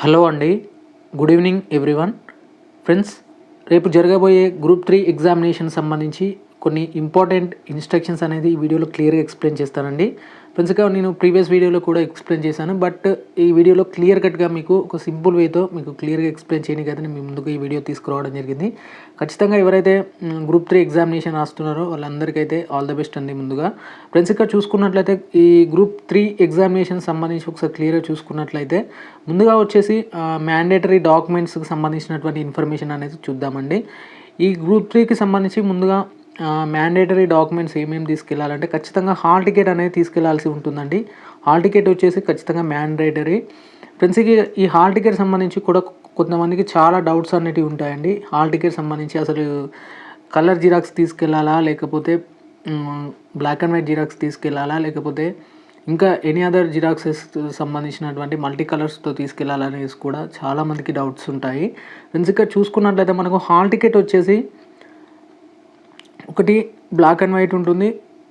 Hello అండి. Good evening everyone. Friends, రేపు జరగబోయే గ్రూప్ 3 ఎగ్జామినేషన్ సంబంధించి కొన్ని ఇంపార్టెంట్ ఇన్స్ట్రక్షన్స్ అనేది ఈ వీడియోలో క్లియర్గా ఎక్స్ప్లెయిన్ చేస్తానండి. ఫ్రెండ్స్గా నేను ప్రీవియస్ వీడియోలో కూడా ఎక్స్ప్లెయిన్ చేశాను, బట్ ఈ వీడియోలో క్లియర్ కట్గా మీకు ఒక సింపుల్ వేతో మీకు క్లియర్గా ఎక్స్ప్లెయిన్ చేయడానికి అయితే మీ ముందుకు ఈ వీడియో తీసుకురావడం జరిగింది. ఖచ్చితంగా ఎవరైతే గ్రూప్ 3 ఎగ్జామినేషన్ రాస్తున్నారో వాళ్ళందరికైతే ఆల్ ద బెస్ట్ అండి. ముందుగా ఫ్రెండ్స్, ఇక్కడ చూసుకున్నట్లయితే ఈ గ్రూప్ 3 ఎగ్జామినేషన్ సంబంధించి ఒకసారి క్లియర్గా చూసుకున్నట్లయితే ముందుగా వచ్చేసి మ్యాండేటరీ డాక్యుమెంట్స్కి సంబంధించినటువంటి ఇన్ఫర్మేషన్ అనేది చూద్దామండి. ఈ గ్రూప్ 3కి సంబంధించి ముందుగా మ్యాండేటరీ డాక్యుమెంట్స్ ఏమేమి తీసుకెళ్ళాలంటే ఖచ్చితంగా హాల్ టికెట్ అనేది తీసుకెళ్లాల్సి ఉంటుందండి. హాల్ టికెట్ వచ్చేసి ఖచ్చితంగా మ్యాండేటరీ. ఫ్రెండ్స్కి ఈ హాల్ టికెట్ సంబంధించి కూడా కొంతమందికి చాలా డౌట్స్ అనేటివి ఉంటాయండి. హాల్ టికెట్ సంబంధించి అసలు కలర్ జిరాక్స్ తీసుకెళ్ళాలా, లేకపోతే బ్లాక్ అండ్ వైట్ జిరాక్స్ తీసుకెళ్ళాలా, లేకపోతే ఇంకా ఎనీ అదర్ జిరాక్సెస్ సంబంధించినటువంటి మల్టీ కలర్స్తో తీసుకెళ్ళాలనేసి కూడా చాలామందికి డౌట్స్ ఉంటాయి. ఫ్రెండ్స్, ఇక్కడ చూసుకున్నట్లయితే మనకు హాల్ టికెట్ వచ్చేసి ఒకటి బ్లాక్ అండ్ వైట్ ఉంటుంది,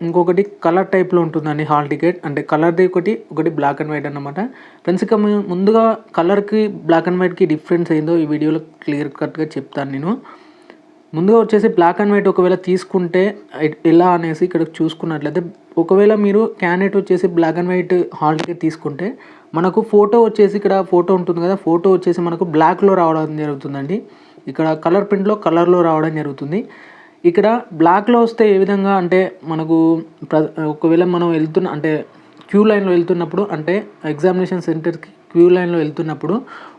ఇంకొకటి కలర్ టైప్లో ఉంటుందండి. హాల్ టికెట్ అంటే కలర్ది ఒకటి బ్లాక్ అండ్ వైట్ అన్నమాట. ఫ్రెండ్స్, ఇక ముందుగా కలర్కి బ్లాక్ అండ్ వైట్కి డిఫరెన్స్ ఏందో ఈ వీడియోలో క్లియర్ కట్గా చెప్తాను నేను. ముందుగా వచ్చేసి బ్లాక్ అండ్ వైట్ ఒకవేళ తీసుకుంటే ఎలా అనేసి ఇక్కడ చూసుకున్నట్లయితే, ఒకవేళ మీరు క్యాండిడేట్ వచ్చేసి black and white hall ticket తీసుకుంటే మనకు ఫోటో వచ్చేసి ఇక్కడ ఫోటో ఉంటుంది కదా, ఫోటో వచ్చేసి మనకు బ్లాక్లో రావడం జరుగుతుందండి. ఇక్కడ కలర్ ప్రింట్లో కలర్లో రావడం జరుగుతుంది. ఇక్కడ బ్లాక్లో వస్తే ఏ విధంగా అంటే మనకు ఒకవేళ మనం అంటే క్యూ లైన్లో వెళ్తున్నప్పుడు, అంటే ఎగ్జామినేషన్ సెంటర్కి క్యూ లైన్లో వెళ్తున్నప్పుడు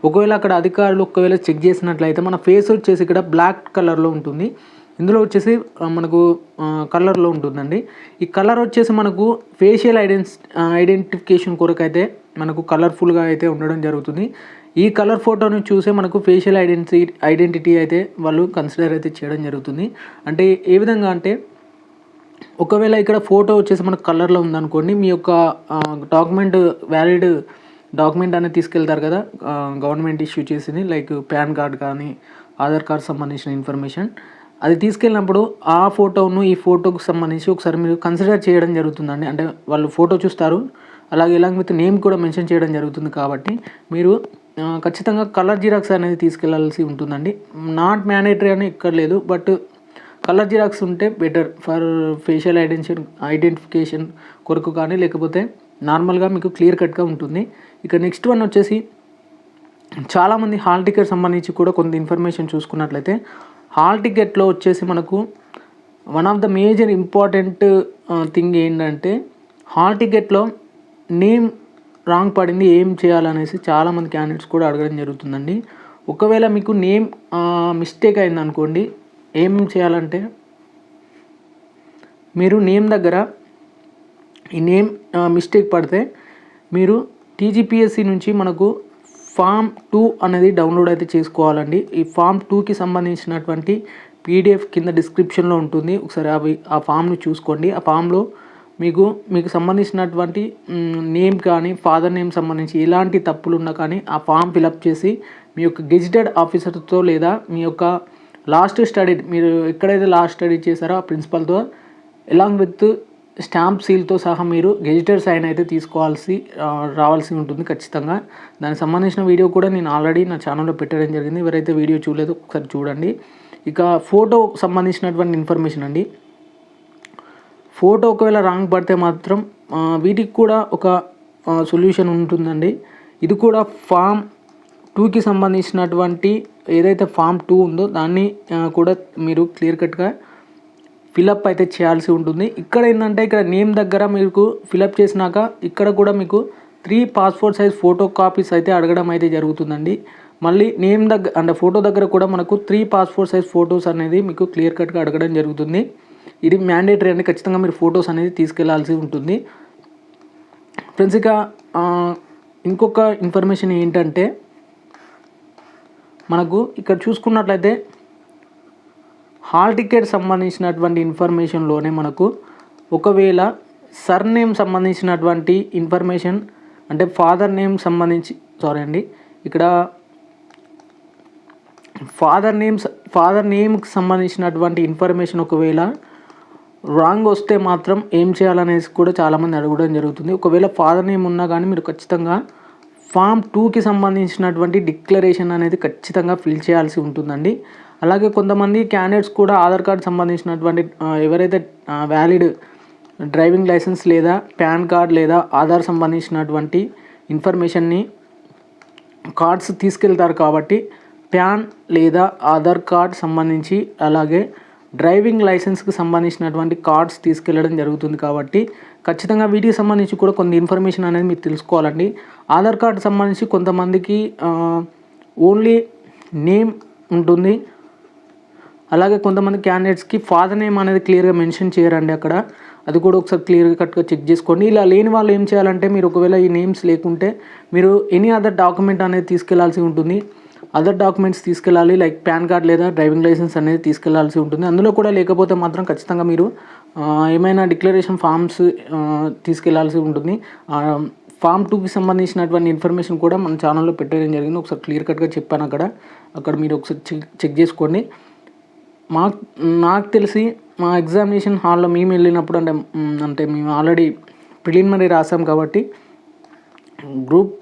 ఒకవేళ అక్కడ అధికారులు ఒకవేళ చెక్ చేసినట్లయితే మన ఫేస్ వచ్చేసి ఇక్కడ బ్లాక్ కలర్లో ఉంటుంది, ఇందులో వచ్చేసి మనకు కలర్లో ఉంటుందండి. ఈ కలర్ వచ్చేసి మనకు ఫేషియల్ ఐడెంటిఫికేషన్ కొరకైతే మనకు కలర్ఫుల్గా అయితే ఉండడం జరుగుతుంది. ఈ కలర్ ఫోటోని చూసే మనకు ఫేషియల్ ఐడెంటిటీ అయితే వాళ్ళు కన్సిడర్ అయితే చేయడం జరుగుతుంది. అంటే ఏ విధంగా అంటే ఒకవేళ ఇక్కడ ఫోటో వచ్చేసి మనకు కలర్లో ఉందనుకోండి, మీ యొక్క డాక్యుమెంట్ వ్యాలిడ్ డాక్యుమెంట్ అనేది తీసుకెళ్తారు కదా, గవర్నమెంట్ ఇష్యూ చేసింది, లైక్ పాన్ కార్డ్ కానీ ఆధార్ కార్డ్ సంబంధించిన ఇన్ఫర్మేషన్, అది తీసుకెళ్ళినప్పుడు ఆ ఫోటోను ఈ ఫోటోకి సంబంధించి ఒకసారి మీరు కన్సిడర్ చేయడం జరుగుతుందండి. అంటే వాళ్ళు ఫోటో చూస్తారు, అలాగే ఇలాగ విత్ నేమ్ కూడా మెన్షన్ చేయడం జరుగుతుంది. కాబట్టి మీరు ఖచ్చితంగా కలర్ జిరాక్స్ అనేది తీసుకెళ్లాల్సి ఉంటుందండి. నాట్ మ్యాండేటరీ అని ఇక్కడ లేదు, బట్ కలర్ జిరాక్స్ ఉంటే బెటర్ ఫర్ ఫేషియల్ ఐడెంటిఫికేషన్ కొరకు కానీ, లేకపోతే నార్మల్గా మీకు క్లియర్ కట్గా ఉంటుంది. ఇక నెక్స్ట్ వన్ వచ్చేసి చాలామంది హాల్ టికెట్ సంబంధించి కూడా కొంత ఇన్ఫర్మేషన్ చూసుకున్నట్లయితే, హాల్ టికెట్లో వచ్చేసి మనకు one of the major important thing ఏంటంటే, హాల్ టికెట్లో నేమ్ రాంగ్ పడింది, ఏం చేయాలనేసి చాలామంది క్యాండిడేట్స్ కూడా అడగడం జరుగుతుందండి. ఒకవేళ మీకు నేమ్ మిస్టేక్ అయింది అనుకోండి, ఏం చేయాలంటే మీరు నేమ్ దగ్గర ఈ నేమ్ మిస్టేక్ పడితే మీరు టీజీపీఎస్సీ నుంచి మనకు ఫామ్ 2 అనేది డౌన్లోడ్ అయితే చేసుకోవాలండి. ఈ ఫామ్ 2కి సంబంధించినటువంటి పీడిఎఫ్ కింద డిస్క్రిప్షన్లో ఉంటుంది, ఒకసారి ఆ ఫామ్ని చూసుకోండి. ఆ ఫామ్లో మీకు సంబంధించినటువంటి నేమ్ కానీ ఫాదర్ నేమ్ సంబంధించి ఎలాంటి తప్పులు ఉన్నా కానీ ఆ ఫామ్ ఫిలప్ చేసి మీ యొక్క గెజిటెడ్ ఆఫీసర్తో లేదా మీ యొక్క లాస్ట్ స్టడీ, మీరు ఎక్కడైతే లాస్ట్ స్టడీ చేశారో ఆ ప్రిన్సిపల్తో అలాంగ్ విత్ స్టాంప్ సీల్తో సహా మీరు గెజిటెడ్ సైన్ అయితే రావాల్సి ఉంటుంది ఖచ్చితంగా. దానికి సంబంధించిన వీడియో కూడా నేను ఆల్రెడీ నా ఛానల్లో పెట్టడం జరిగింది. ఎవరైతే వీడియో చూడలేదో ఒకసారి చూడండి. ఇక ఫోటో సంబంధించినటువంటి ఇన్ఫర్మేషన్ అండి. ఫోటో ఒకవేళ రాంగ్ పడితే మాత్రం వీటికి కూడా ఒక సొల్యూషన్ ఉంటుందండి. ఇది కూడా ఫామ్ 2కి సంబంధించినటువంటి ఏదైతే ఫామ్ 2 ఉందో దాన్ని కూడా మీరు క్లియర్ కట్గా ఫిలప్ అయితే చేయాల్సి ఉంటుంది. ఇక్కడ ఏంటంటే ఇక్కడ నేమ్ దగ్గర మీకు ఫిలప్ చేసినాక ఇక్కడ కూడా మీకు 3 పాస్పోర్ట్ సైజ్ ఫోటో కాపీస్ అయితే అడగడం అయితే జరుగుతుందండి. మళ్ళీ నేమ్ దగ్గర అంటే ఫోటో దగ్గర కూడా మనకు 3 పాస్పోర్ట్ సైజ్ ఫొటోస్ అనేది మీకు క్లియర్ కట్గా అడగడం జరుగుతుంది. ఇది మ్యాండేటరీ అండి, ఖచ్చితంగా మీరు ఫొటోస్ అనేది తీసుకెళ్లాల్సి ఉంటుంది. ఫ్రెండ్స్, ఇక ఇంకొక ఇన్ఫర్మేషన్ ఏంటంటే మనకు ఇక్కడ చూసుకున్నట్లయితే హాల్ టికెట్ సంబంధించినటువంటి ఇన్ఫర్మేషన్లోనే మనకు ఒకవేళ సర్నేమ్ సంబంధించినటువంటి ఇన్ఫర్మేషన్ అంటే ఫాదర్ నేమ్కి సంబంధించినటువంటి ఇన్ఫర్మేషన్ ఒకవేళ రాంగ్ వస్తే మాత్రం ఏం చేయాలనేసి కూడా చాలామంది అడగడం జరుగుతుంది. ఒకవేళ ఫాదర్ నేమ్ ఉన్నా కానీ మీరు ఖచ్చితంగా ఫామ్ 2కి సంబంధించినటువంటి డిక్లరేషన్ అనేది ఖచ్చితంగా ఫిల్ చేయాల్సి ఉంటుందండి. అలాగే కొంతమంది క్యాండిడేట్స్ కూడా ఆధార్ కార్డ్ సంబంధించినటువంటి ఎవరైతే వ్యాలిడ్ డ్రైవింగ్ లైసెన్స్ లేదా పాన్ కార్డ్ లేదా ఆధార్ సంబంధించినటువంటి ఇన్ఫర్మేషన్ని కార్డ్స్ తీసుకెళ్తారు కాబట్టి పాన్ లేదా ఆధార్ కార్డ్ సంబంధించి అలాగే డ్రైవింగ్ లైసెన్స్కి సంబంధించినటువంటి కార్డ్స్ తీసుకెళ్ళడం జరుగుతుంది కాబట్టి ఖచ్చితంగా వీటికి సంబంధించి కూడా కొన్ని ఇన్ఫర్మేషన్ అనేది మీరు తెలుసుకోవాలండి. ఆధార్ కార్డు సంబంధించి కొంతమందికి ఓన్లీ నేమ్ ఉంటుంది. అలాగే కొంతమంది క్యాండిడేట్స్కి ఫాదర్ నేమ్ అనేది క్లియర్గా మెన్షన్ చేయరండి అక్కడ. అది కూడా ఒకసారి క్లియర్గా కరెక్ట్గా చెక్ చేసుకోండి. ఇలా లేని వాళ్ళు ఏం చేయాలంటే మీరు ఒకవేళ ఈ నేమ్స్ లేకుంటే మీరు ఎనీ అదర్ డాక్యుమెంట్ అనేది తీసుకెళ్లాల్సి ఉంటుంది. అదర్ డాక్యుమెంట్స్ తీసుకెళ్ళాలి, లైక్ పాన్ కార్డ్ లేదా డ్రైవింగ్ లైసెన్స్ అనేది తీసుకెళ్లాల్సి ఉంటుంది. అందులో కూడా లేకపోతే మాత్రం ఖచ్చితంగా మీరు ఏమైనా డిక్లరేషన్ ఫామ్స్ తీసుకెళ్లాల్సి ఉంటుంది. ఫామ్ 2కి సంబంధించినటువంటి ఇన్ఫర్మేషన్ కూడా మన ఛానల్లో పెట్టడం జరిగింది. ఒకసారి క్లియర్ కట్గా చెప్పాను అక్కడ మీరు ఒకసారి చెక్ చేసుకోండి. నాకు తెలిసి మా ఎగ్జామినేషన్ హాల్లో మేము వెళ్ళినప్పుడు అంటే మేము ఆల్రెడీ ప్రిలిమినరీ రాసాం కాబట్టి గ్రూప్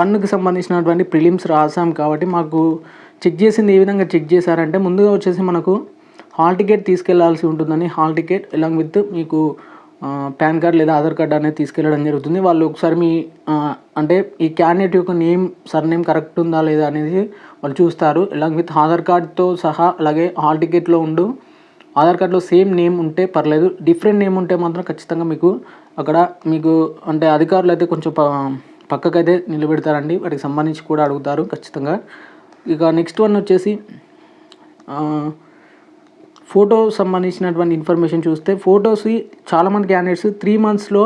1కి సంబంధించినటువంటి ప్రిలిమ్స్ రాసాం కాబట్టి మాకు చెక్ చేసింది ఏ విధంగా చెక్ చేశారంటే ముందుగా వచ్చేసి మనకు హాల్ టికెట్ తీసుకెళ్లాల్సి ఉంటుందని హాల్ టికెట్ ఎలాంగ్ విత్ మీకు పాన్ కార్డ్ లేదా ఆధార్ కార్డ్ అనేది తీసుకెళ్ళడం జరుగుతుంది. వాళ్ళు ఒకసారి మీ అంటే ఈ క్యాండిడేట్ యొక్క నేమ్ సర్నేమ్ కరెక్ట్ ఉందా లేదా అనేది వాళ్ళు చూస్తారు. ఎలాంగ్ విత్ ఆధార్ కార్డ్తో సహా. అలాగే హాల్ టికెట్లో ఆధార్ కార్డులో సేమ్ నేమ్ ఉంటే పర్లేదు, డిఫరెంట్ నేమ్ ఉంటే మాత్రం ఖచ్చితంగా మీకు అక్కడ మీకు అంటే అధికారులు అయితే కొంచెం పక్కకైతే నిలబెడతారండి. వాటికి సంబంధించి కూడా అడుగుతారు ఖచ్చితంగా. ఇక నెక్స్ట్ వన్ వచ్చేసి ఫోటో సంబంధించినటువంటి ఇన్ఫర్మేషన్ చూస్తే ఫొటోస్ చాలామంది క్యాండిడేట్స్ 3 మంత్స్లో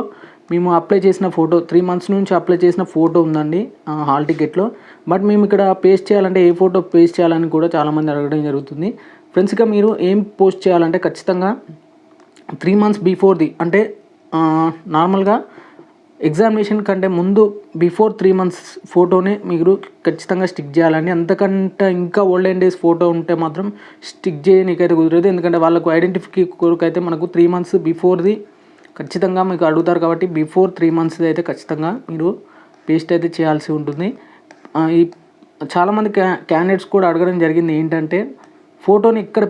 మేము అప్లై చేసిన ఫోటో 3 మంత్స్ నుంచి అప్లై చేసిన ఫోటో ఉందండి హాల్ టికెట్లో. బట్ మేము ఇక్కడ పేస్ట్ చేయాలంటే ఏ ఫోటో పేస్ట్ చేయాలని కూడా చాలామంది అడగడం జరుగుతుంది. ఫ్రెండ్స్ ఇక మీరు ఏం పోస్ట్ చేయాలంటే ఖచ్చితంగా 3 మంత్స్ బిఫోర్ది అంటే నార్మల్గా ఎగ్జామినేషన్ కంటే ముందు బిఫోర్ 3 మంత్స్ ఫోటోనే మీరు ఖచ్చితంగా స్టిక్ చేయాలండి. అంతకంటే ఇంకా ఓల్డెన్ డేస్ ఫోటో ఉంటే మాత్రం స్టిక్ చేయనీకైతే కుదరదు. ఎందుకంటే వాళ్ళకు ఐడెంటిఫికే కొరకు అయితే మనకు 3 మంత్స్ బిఫోర్ది ఖచ్చితంగా మీకు అడుగుతారు కాబట్టి బిఫోర్ 3 మంత్స్ది అయితే ఖచ్చితంగా మీరు పేస్ట్ అయితే చేయాల్సి ఉంటుంది. ఈ చాలామంది క్యాండిడేట్స్ కూడా అడగడం జరిగింది ఏంటంటే ఫోటోని ఇక్కడ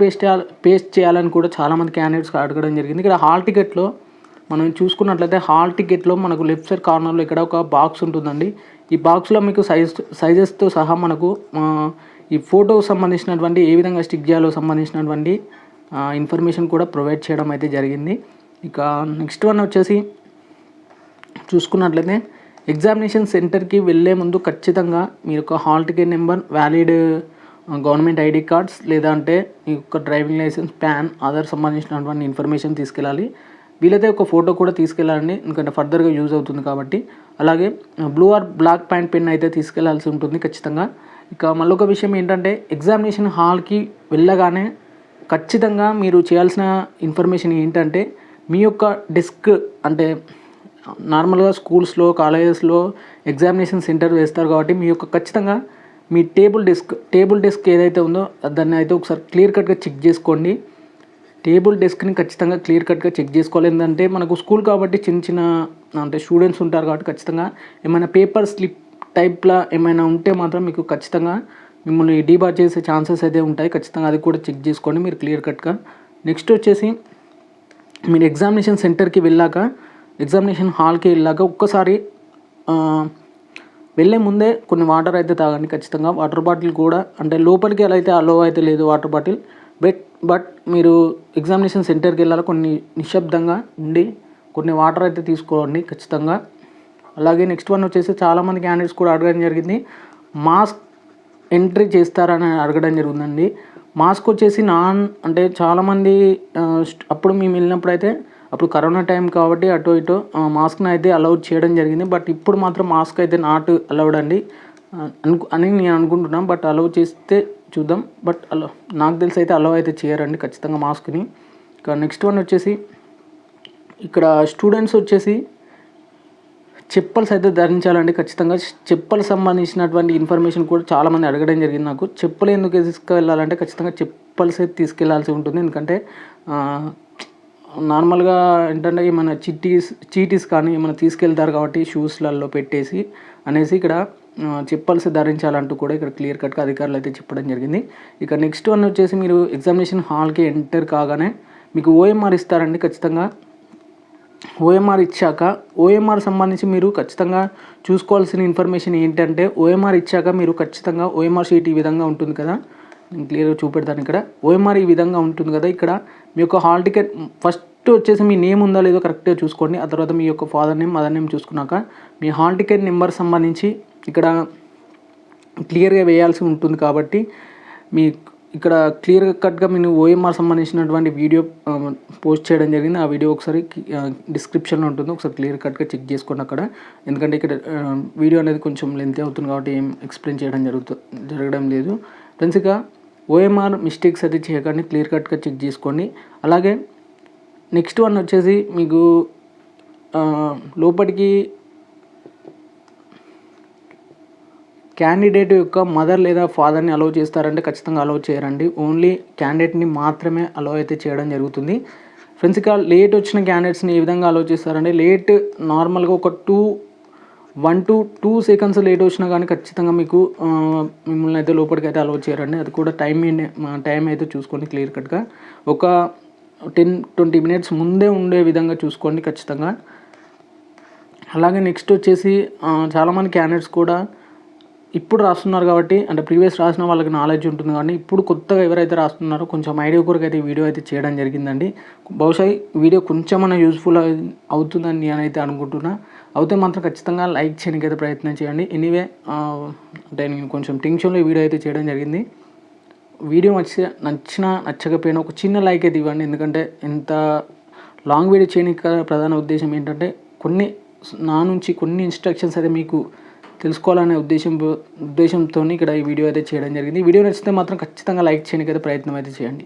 పేస్ట్ చేయాలని కూడా చాలామంది క్యాండిడేట్స్ అడగడం జరిగింది. ఇక్కడ హాల్ టికెట్లో మనం చూసుకున్నట్లయితే హాల్ టికెట్లో మనకు లెఫ్ట్ సైడ్ కార్నర్లో ఇక్కడ ఒక బాక్స్ ఉంటుందండి. ఈ బాక్స్లో మీకు సైజెస్తో సహా మనకు ఈ ఫోటోకు సంబంధించినటువంటి ఏ విధంగా స్టిక్ చేయాలో సంబంధించినటువంటి ఇన్ఫర్మేషన్ కూడా ప్రొవైడ్ చేయడం అయితే జరిగింది. ఇక నెక్స్ట్ వన్ వచ్చేసి చూసుకున్నట్లయితే ఎగ్జామినేషన్ సెంటర్కి వెళ్ళే ముందు ఖచ్చితంగా మీ యొక్క hall ticket number, valid government ID cards లేదా అంటే మీ యొక్క డ్రైవింగ్ లైసెన్స్, పాన్, ఆధార్ సంబంధించినటువంటి ఇన్ఫర్మేషన్ తీసుకెళ్ళాలి. వీలైతే ఒక ఫోటో కూడా తీసుకెళ్ళాలండి, ఎందుకంటే ఫర్దర్గా యూజ్ అవుతుంది కాబట్టి. అలాగే blue or black point pen అయితే తీసుకెళ్లాల్సి ఉంటుంది ఖచ్చితంగా. ఇక మళ్ళొక విషయం ఏంటంటే ఎగ్జామినేషన్ హాల్కి వెళ్ళగానే ఖచ్చితంగా మీరు చేయాల్సిన ఇన్ఫర్మేషన్ ఏంటంటే మీ యొక్క డెస్క్ అంటే నార్మల్గా స్కూల్స్లో, కాలేజెస్లో ఎగ్జామినేషన్ సెంటర్ వేస్తారు కాబట్టి మీ యొక్క ఖచ్చితంగా మీ టేబుల్ డెస్క్ ఏదైతే ఉందో దాన్ని అయితే ఒకసారి క్లియర్ కట్గా చెక్ చేసుకోండి. టేబుల్ డెస్క్ని ఖచ్చితంగా క్లియర్ కట్గా చెక్ చేసుకోవాలి. ఏంటంటే మనకు స్కూల్ కాబట్టి చిన్న అంటే స్టూడెంట్స్ ఉంటారు కాబట్టి ఖచ్చితంగా ఏమైనా పేపర్ స్లిప్ టైప్లా ఏమైనా ఉంటే మాత్రం మీకు ఖచ్చితంగా మిమ్మల్ని డీబార్ చేసే ఛాన్సెస్ అయితే ఉంటాయి. ఖచ్చితంగా అది కూడా చెక్ చేసుకోండి మీరు క్లియర్ కట్గా. నెక్స్ట్ వచ్చేసి మీరు ఎగ్జామినేషన్ సెంటర్కి వెళ్ళాక, ఎగ్జామినేషన్ హాల్కి వెళ్ళాక ఒక్కసారి వెళ్ళే ముందే కొన్ని వాటర్ అయితే తాగండి ఖచ్చితంగా. వాటర్ బాటిల్ కూడా అంటే లోపలికి ఎలా అయితే అలో అయితే లేదు వాటర్ బాటిల్, బట్ మీరు ఎగ్జామినేషన్ సెంటర్కి వెళ్ళాలి కొన్ని నిశ్శబ్దంగా ఉండి కొన్ని వాటర్ అయితే తీసుకోండి ఖచ్చితంగా. అలాగే నెక్స్ట్ వన్ వచ్చేసి చాలామంది క్యాండిడేట్స్ కూడా అడగడం జరిగింది మాస్క్ ఎంట్రీ చేస్తారని అడగడం జరుగుతుందండి. మాస్క్ వచ్చేసి అంటే చాలామంది అప్పుడు మేము వెళ్ళినప్పుడు అయితే అప్పుడు కరోనా టైం కాబట్టి అటు ఇటు మాస్క్ని అయితే అలౌడ్ చేయడం జరిగింది. బట్ ఇప్పుడు మాత్రం మాస్క్ అయితే నాట్ అలౌడ్ అండి అని నేను అనుకుంటున్నాను. బట్ అలౌ చేస్తే చూద్దాం. బట్ నాకు తెలిసి అయితే అలౌ అయితే చేయరండి ఖచ్చితంగా మాస్క్ని. ఇక నెక్స్ట్ వన్ వచ్చేసి ఇక్కడ స్టూడెంట్స్ వచ్చేసి చెప్పల్స్ అయితే ధరించాలండి ఖచ్చితంగా. చెప్పలు సంబంధించినటువంటి ఇన్ఫర్మేషన్ కూడా చాలామంది అడగడం జరిగింది నాకు. చెప్పులు ఎందుకు తీసుకెళ్ళాలంటే ఖచ్చితంగా చెప్పల్స్ అయితే తీసుకెళ్లాల్సి ఉంటుంది. ఎందుకంటే నార్మల్గా ఏంటంటే ఏమైనా చీటీస్ కానీ ఏమైనా తీసుకెళ్తారు కాబట్టి షూస్లలో పెట్టేసి అనేసి ఇక్కడ చెప్పల్స్ ధరించాలంటూ కూడా ఇక్కడ క్లియర్ కట్గా అధికారులు అయితే చెప్పడం జరిగింది. ఇక నెక్స్ట్ వన్ వచ్చేసి మీరు ఎగ్జామినేషన్ హాల్కి ఎంటర్ కాగానే మీకు ఓఎంఆర్ ఇస్తారండి. ఖచ్చితంగా ఓఎంఆర్ ఇచ్చాక ఓఎంఆర్ సంబంధించి మీరు ఖచ్చితంగా చూసుకోవాల్సిన ఇన్ఫర్మేషన్ ఏంటంటే, ఓఎంఆర్ ఇచ్చాక మీరు ఖచ్చితంగా ఓఎంఆర్ షీట్ ఈ విధంగా ఉంటుంది కదా, నేను క్లియర్గా చూపెడతాను. ఇక్కడ ఓఎంఆర్ ఈ విధంగా ఉంటుంది కదా, ఇక్కడ మీ యొక్క హాల్ టికెట్ ఫస్ట్ వచ్చేసి మీ నేమ్ ఉందా లేదో కరెక్ట్గా చూసుకోండి. ఆ తర్వాత మీ యొక్క ఫాదర్ నేమ్, మదర్ నేమ్ చూసుకున్నాక మీ హాల్ టికెట్ నెంబర్ సంబంధించి ఇక్కడ క్లియర్గా వేయాల్సి ఉంటుంది. కాబట్టి మీ ఇక్కడ క్లియర్ కట్గా మీరు ఓఎంఆర్ సంబంధించినటువంటి వీడియో పోస్ట్ చేయడం జరిగింది. ఆ వీడియో ఒకసారి డిస్క్రిప్షన్లో ఉంటుంది, ఒకసారి క్లియర్ కట్గా చెక్ చేసుకోండి అక్కడ. ఎందుకంటే ఇక్కడ వీడియో అనేది కొంచెం లెంత్ అవుతుంది కాబట్టి ఏం ఎక్స్ప్లెయిన్ చేయడం జరగడం లేదు ఫ్రెండ్స్. ఇక ఓఎంఆర్ మిస్టేక్స్ అయితే చేయకండి, క్లియర్ కట్గా చెక్ చేసుకోండి. అలాగే నెక్స్ట్ వన్ వచ్చేసి మీకు లోపలికి క్యాండిడేట్ యొక్క మదర్ లేదా ఫాదర్ని అలౌ చేస్తారంటే ఖచ్చితంగా అలౌ చేయరండి. ఓన్లీ క్యాండిడేట్ని మాత్రమే అలౌ అయితే చేయడం జరుగుతుంది ఫ్రెండ్స్. ఇక లేట్ వచ్చిన క్యాండిడేట్స్ని ఏ విధంగా అలౌ చేస్తారంటే, లేట్ నార్మల్గా ఒక 1 to 2 seconds లేట్ వచ్చినా కానీ ఖచ్చితంగా మీకు మిమ్మల్ని అయితే లోపలికి అయితే అలౌ చేయరండి. అది కూడా టైం అయితే చూసుకోండి క్లియర్ కట్గా. ఒక 10-20 minutes ముందే ఉండే విధంగా చూసుకోండి ఖచ్చితంగా. అలాగే నెక్స్ట్ వచ్చేసి చాలామంది క్యాండిడేట్స్ కూడా ఇప్పుడు రాస్తున్నారు కాబట్టి, అంటే ప్రీవియస్ రాసిన వాళ్ళకి నాలెడ్జ్ ఉంటుంది కానీ ఇప్పుడు కొత్తగా ఎవరైతే రాస్తున్నారో కొంచెం ఐడియా కొరకు అయితే వీడియో అయితే చేయడం జరిగిందండి. బహుశా వీడియో కొంచెమన్నా యూస్ఫుల్ అవుతుందని నేనైతే అనుకుంటున్నా. అయితే మాత్రం ఖచ్చితంగా లైక్ చేయడానికి అయితే ప్రయత్నం చేయండి. ఎనీవే అంటే నేను కొంచెం టెన్షన్లో వీడియో అయితే చేయడం జరిగింది. వీడియో నచ్చకపోయినా ఒక చిన్న లైక్ అయితే ఇవ్వండి. ఎందుకంటే ఇంత లాంగ్ వీడియో చేయడానికి ప్రధాన ఉద్దేశం ఏంటంటే, నా నుంచి కొన్ని ఇన్స్ట్రక్షన్స్ అయితే మీకు తెలుసుకోవాలనే ఉద్దేశంతో ఇక్కడ ఈ వీడియో అయితే చేయడం జరిగింది. వీడియో నచ్చితే మాత్రం ఖచ్చితంగా లైక్ చేయడానికి అయితే ప్రయత్నం అయితే చేయండి.